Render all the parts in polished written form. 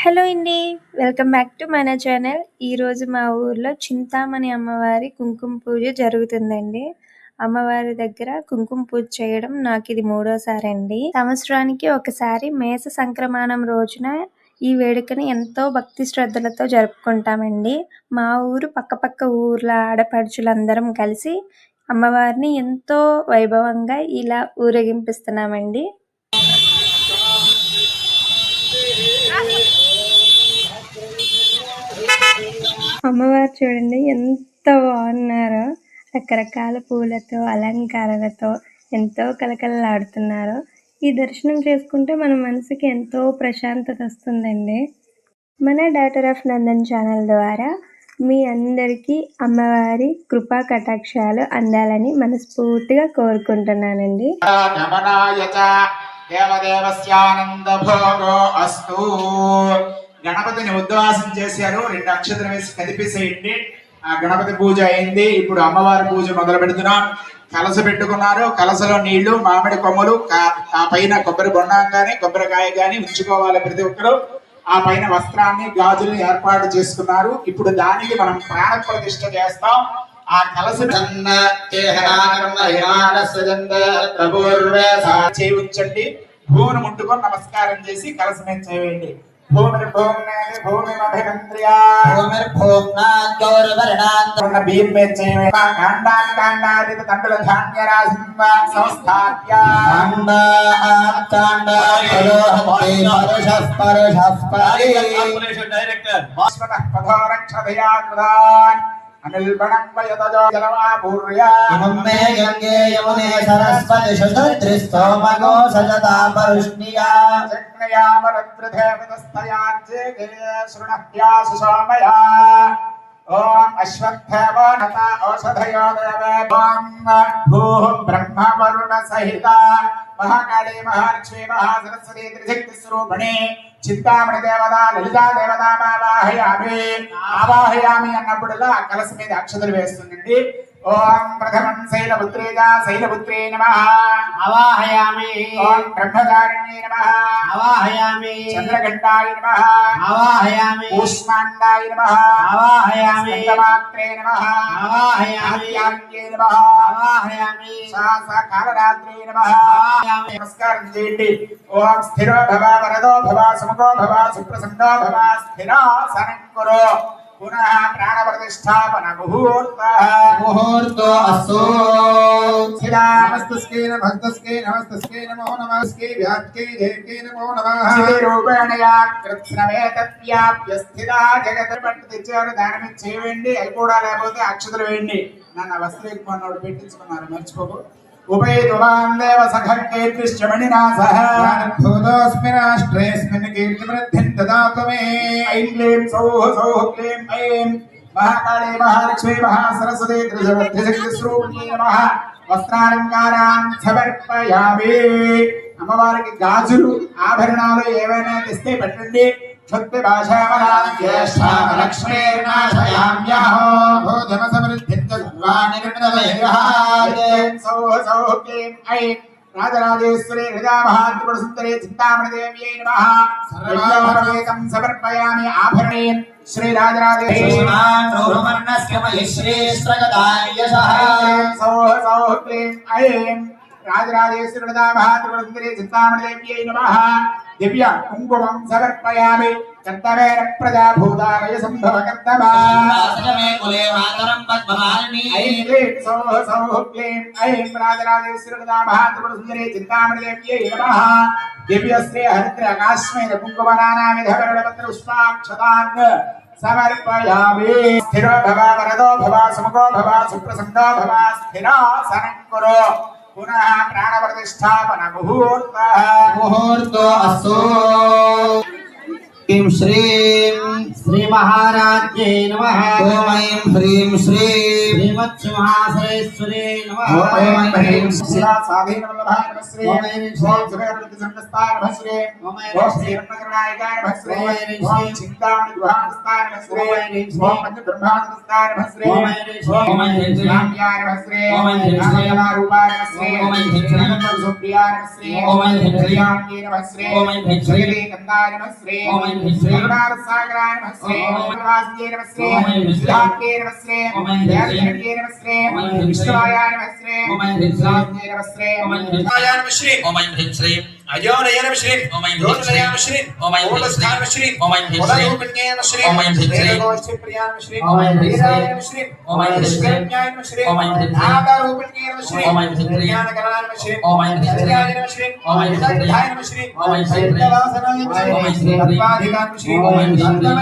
Hello అండి. Welcome back to మన channel. ఈరోజు మా ఊర్లో చింతామణి అమ్మవారి కుంకుమ పూజ జరుగుతుందండి. అమ్మవారి దగ్గర కుంకుమ పూజ చేయడం నాకిది మూడోసారండి. సంవత్సరానికి ఒకసారి మేష సంక్రమణం రోజున ఈ వేడుకని ఎంతో భక్తి శ్రద్ధలతో జరుపుకుంటామండి. మా ఊరు పక్కపక్క ఊర్ల ఆడపడుచులందరం కలిసి అమ్మవారిని ఎంతో వైభవంగా ఇలా ఊరేగింపిస్తున్నామండి. అమ్మవారు చూడండి ఎంత బాగున్నారో, రకరకాల పూలతో అలంకారాలతో ఎంతో కలకలలాడుతున్నారో. ఈ దర్శనం చేసుకుంటే మన మనసుకి ఎంతో ప్రశాంతత వస్తుందండి. మన డాటర్ ఆఫ్ నందన్ ఛానల్ ద్వారా మీ అందరికీ అమ్మవారి కృపా కటాక్షాలు అందాలని మనస్ఫూర్తిగా కోరుకుంటున్నానండి. గణపతిని ఉద్వాసం చేశారు. 2 అక్షతలు వేసి కదిపేసేయండి. ఆ గణపతి పూజ అయింది. ఇప్పుడు అమ్మవారి పూజ మొదలు పెడుతున్నాం. కలస పెట్టుకున్నారు. కలసలో నీళ్లు, మామిడి కొమ్మలు, ఆ పైన కొబ్బరి బొండం గాని కొబ్బరికాయ గాని ఉంచుకోవాలి ప్రతి ఒక్కరు. ఆ పైన వస్త్రాన్ని గాజుల్ని ఏర్పాటు చేసుకున్నారు. ఇప్పుడు దానికి మనం ప్రాణ ప్రతిష్ఠ చేస్తాం. ఆ కలస చేయించండి. భూమిని ముట్టుకొని నమస్కారం చేసి కలస మీద చేయండి. अनिल्बणं वयतजो जलमापूर्या इमम्मे गंगे यमुने सरस्वती शुद्धृस्तोमगो सजता परुष्णिया चक्नया मरुद्रधेवतस्तयार्चे गे शृणह्या सुसोमया ओम अश्वत्थैव नता औषधयो देवे ओम भूः ब्रह्म वरुण सहिता महाकाली महालक्ष्मी महासरस्वती त्रिशक्ति स्वरूपिणी చింతామణి దేవత లలితా దేవత ఆవాహయామి అన్నప్పుడల్లా కలస మీద అక్షతలు వేస్తుందండి. ఓం ప్రథమం శైలపుత్రేగా శైలపుత్రే నమః ఆవాహయామి. ఓం బ్రహ్మచారిణ్యే నమః ఆవాహయామి. చంద్రఘంటాయ నమః ఆవాహయామి. కూష్మాండాయ నమః ఆవాహయామి. స్కందమాత్రే నమః ఆవాహయామి. ఆద్యాన్యే నమః ఆవాహయామి. శాస కాలరాత్రే నమః ఆవాహయామి. నమస్కారం చేయండి. ఓం స్థిరో భవ వరదో భవ సుముఖో భవ సుప్రసన్నో భవ స్థిరాసనం కురు. पुनः प्राण प्रतिष्ठापन मुहूर्तो अस्तु. नमस्तस्कै नमस्तस्कै नमस्तस्कै नमो नमस्कै व्याप्त्यै देवकै नमो नमः. रूपेण या कृत्स्नमेतत्व्याप्य स्थिता जगत् తెచ్చారు. దాని మీద చేయండి. అవి కూడా లేకపోతే అక్షతలు వేయండి. నన్ను వస్త్రేకున్నోడు పెట్టించుకున్నారు, మర్చిపోకు. उभयतुवान् देव सखर्केर्विश्वमणिना सह भूतोऽस्मि राष्ट्रेऽस्मिन् कीर्तिवृद्धिं ददातु मे. ऐं क्लीं सौः सौः क्लीं ऐं महाकाली महालक्ष्मी महासरस्वती त्रिशक्तिस्वरूपिणी नमः. వస్త్రాలంకారాన్ సమర్పయామి. అమ్మవారికి గాజులు ఆభరణాలు ఏవైనా తెస్తే పెట్టండి. క్షత్రి భాషామరాం జ్యేష్ఠాం లక్ష్మీర్నాశయామ్యహో భూధమ సమృద్ధిం సర్వాణి నిర్ణదయః. సౌః సౌః క్లీం ఐం రాజరాజేశ్వరి హృదయమహాత్రిపుర సుందరి చింతామణి దేవ్యై నమః. సర్వాభరణేకం సమర్పయామి. ఆభరణే శ్రీ రాజరాజేశ్వరి సౌః సౌః క్లీం ఐం రాజరాజేశ్వరి హృదయమహాత్రిపుర సుందరి చింతామణి దేవ్యై నమః. दिव्य कुंकुमं समर्पयामि. कर्तवेन प्रजाभूताय संभव कर्तवा आसनमे कुले मातरं पद्ममालिनी. ऐं क्लीं सौः सौः क्लीं ऐं राजराजेश्वरी महात्रिपुरसुन्दरी चिन्तामणि देव्यै नमः. दिव्य श्री हरिद्र आकाशमेन कुंकुमनानाविधवरणपत्र पुष्पाक्षतान् समर्पयामि. स्थिरो भव वरदो भव सुमुखो भव सुप्रसन्नो भव स्थिरासनं कुरु. पुनः प्राण प्रतिष्ठापन मुहूर्तो अस्तु. ह्रीं श्रीं श्री महाराज्ञे नमः. ओम ऐं ह्रीं श्रीं श्रीमत्सिंहासनेश्वरे नमः. ओम ऐं ह्रीं शिवा साधीन वल्लभाय नमः. श्री ओम ऐं सुमेरुति संस्थाय नमः. श्री ओम ऐं श्री रत्नकरणायकाय नमः. श्री ओम चिंतामणि गृहास्थाय नमः. श्री ओम पंच ब्रह्मानंदस्थाय नमः. श्री ओम ऐं राम्याय नमः. श्री ओम ऐं रूपाय नमः. श्री ओम ऐं सुप्रियाय नमः. श्री ओम ऐं नमः. श्री ओम ऐं गंधाय नमः. श्री ओम ऐं శ్రీనారసాగరాయ నమః శ్రీ వాసుదేవాయ నమః శ్రీ విష్ణువాయ నమః శ్రీ దేవదేవాయ నమః శ్రీ విష్ణువాయ నమః శ్రీ విష్ణువాయ నమః శ్రీ విష్ణువాయ నమః శ్రీ ఓం ఐం హ్రీం శ్రీం అయోనయ నమః శ్రీ ఓం ఐం హ్రీం శ్రీం నమః శ్రీ ఓం ఐం హ్రీం శ్రీం నమః శ్రీ ఓం ఐం హ్రీం శ్రీం నమః శ్రీ ఓం ఐం హ్రీం శ్రీం ప్రియాయ నమః శ్రీ ఓం ఐం హ్రీం శ్రీం ఓం ఐం హ్రీం శ్రీం నమః శ్రీ ఓం ఐం హ్రీం శ్రీం ఆదారూపిణ్యే నమః శ్రీ ఓం ఐం హ్రీం శ్రీం జ్ఞానకరణాయ నమః శ్రీ ఓం ఐం హ్రీం శ్రీం నమః శ్రీ ఓం ఐం హ్రీం శ్రీం నమః శ్రీ ఓం ఐం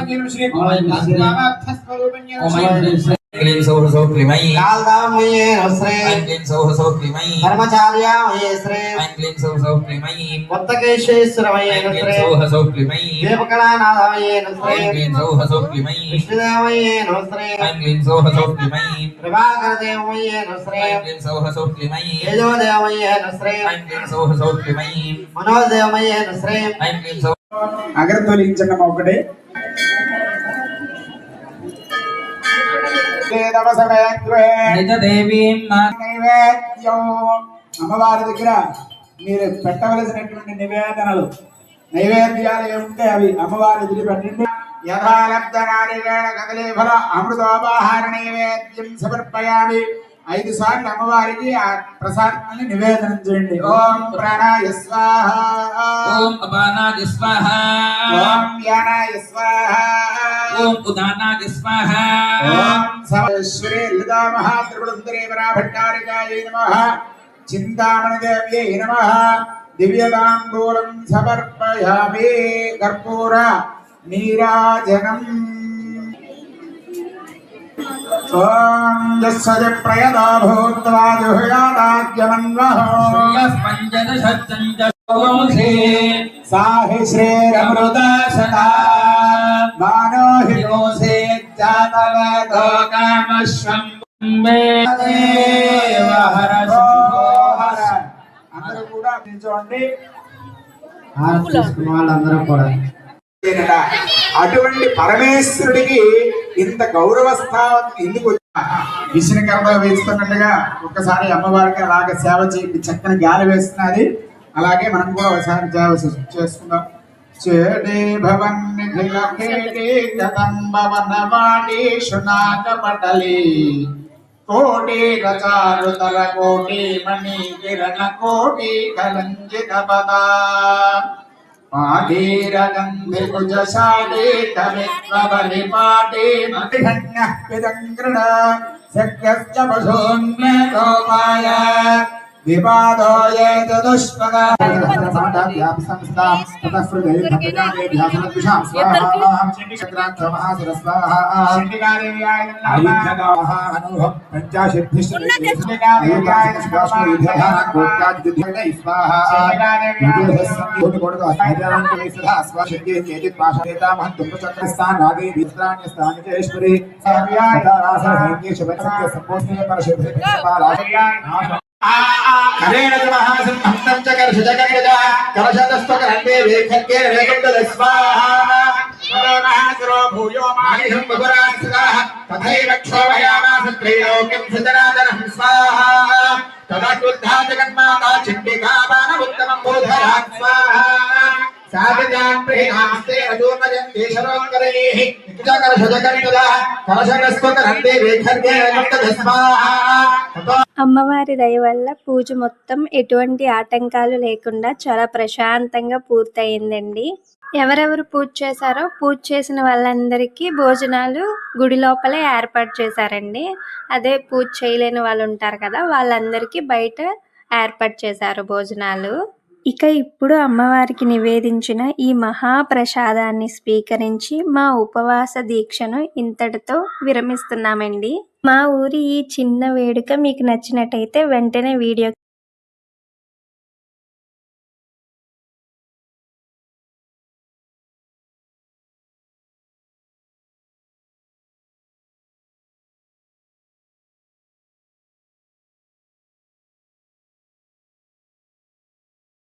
హ్రీం శ్రీం ఓం ఐం హ్రీం శ్రీం ఓం ఐం హ్రీం శ్రీం ఓం ఐం హ్రీం శ్రీం ఓం ఐం హ్రీం శ్రీం क्लीं सौः सौः क्लीमयी कालदामये नमस्ते ऐं क्लीं सौः सौः क्लीमयी धर्मचार्यामये श्री ऐं क्लीं सौः सौः क्लीमयी वत्तकेश्वेश्वरमये ऐं क्लीं नमस्ते सौः सौः क्लीमयी देवकलानाथमये ऐं नमस्ते क्लीं सौः सौः क्लीमयी विष्णुदेवमये नमस्ते ऐं क्लीं सौः सौः क्लीमयी प्रभाकरदेवमये नमस्ते ऐं क्लीं सौः सौः क्लीमयी तेजोदेवमये नमस्ते ऐं क्लीं सौः सौः क्लीमयी मनोदेवमये नमस्ते ऐं क्लीं सौः అగరతోలించండి ఒకటి నైవేద్యం అమ్మవారి దగ్గర మీరు పెట్టవలసినటువంటి నివేదనలు నైవేద్యాలు ఏముంటే అవి అమ్మవారి ఎదురు పెట్టండి యథాలబ్ధ నారికేళ కదలీ ఫల అమృతోపహార నైవేద్యం సమర్పయామి 5 సార్లు అమ్మవారికి ఆ ప్రసాదాన్ని నివేదనం చేయండి ఓం ప్రాణాయ స్వాహ ఓం అపానాయ స్వాహ ఓం యానాయ స్వాహ ఓం ఉదానాయ స్వాహ ఓం సర్వేశ్వరే లలితా మహాత్రిపురందరే వరాభట్టారికాయై నమః చింతామణిదేవ్యై నమః దివ్యతాంబూలం సమర్పయామి కర్పూర నీరాజనం ఓం యస్సజ ప్రయదా భూత్వా జుహయాదాద్యమన్వః పంచదశంజోంసే సాహి శ్రీరమృత సదా మానో హి యోసే జాతవతో కామశ్వం అందరూ కూడా నిల్చోండి హారతి తీసుకున్న వాళ్ళందరూ కూడా అటువంటి పరమేశ్వరుడికి ఇంత గౌరవస్థానం ఎందుకు విష్ణుకర్మ వేస్తున్నట్టుగా ఒక్కసారి అమ్మవారికి అలాగే సేవ చేయండి చక్కని గాలి వేస్తున్నది అలాగే మనం కూడా ఒకసారి సేవ చేసుకుందాం చేడే భవన్ నిఖిలకేటంబవనవాడీషునాకపటలి కోటి రచారుతల కోటి మణి కిరణ కోటి కలంజిత పదా పాఠీరగంధి కుజశాలి కవిత్వబలి పాఠీ మతిఘన్య పిదంగ్రణ శక్యశ్చ పశూన్యేతోపాయ వివాదో ఏత దుష్పదా సమతాభ్యాపి సంస్థా తతఃఫృదే భక్తానే ధ్యాసనద్విషాం స్వాహా చక్రాక్ష మహాశిరస్వాహా శండికాదేవ్యాయ నమః అనుభవ పంచాశద్భిష్టాయ స్వాశ్వ యుద్ధధాన కోట్యాద్యుద్ధై స్వాహా కోటి కోటి ఆచారాంత వేసదా స్వాశక్తి చేతి పాశేతా మహంతుం చక్రస్థాన నాగే విస్త్రాణ్యస్థానికేశ్వరి సర్వ్యాధారాస హేంగే శుభసంఖ్య సంపోష్ణే పరశుభే పారాశయాయ కరేణ మహాసింహం చకర్షజకర్షజ కలశదస్వకరండే వేఖక్కేన వేకండల స్వాహా మహాసురో భూయో మాహిం బగురాస్వాహ తథైవ క్షోభయామాస త్రైలోక్యం సజనాదనం స్వాహా తదా క్రుద్ధా జగన్మాతా చండికా బాణముత్తమం బోధయా స్వాహా సాగజాన్ ప్రేణాస్తే అదూర్ణజంతే శరోత్కరైః చకర్షజకర్షజ కలశదస్వకరండే వేఖక్కేన వేకండల స్వాహా అమ్మవారి దయ వల్ల పూజ మొత్తం ఎటువంటి ఆటంకాలు లేకుండా చాలా ప్రశాంతంగా పూర్తయిందండి. ఎవరెవరు పూజ చేశారో పూజ చేసిన వాళ్ళందరికీ భోజనాలు గుడి లోపలే ఏర్పాటు చేశారండి. అదే పూజ చేయలేని వాళ్ళు ఉంటారు కదా, వాళ్ళందరికీ బయట ఏర్పాటు చేశారు భోజనాలు. ఇక ఇప్పుడు అమ్మవారికి నివేదించిన ఈ మహాప్రసాదాన్ని స్వీకరించి మా ఉపవాస దీక్షను ఇంతటితో విరమిస్తున్నామండి. మా ఊరి ఈ చిన్న వేడుక మీకు నచ్చినట్టయితే వెంటనే వీడియో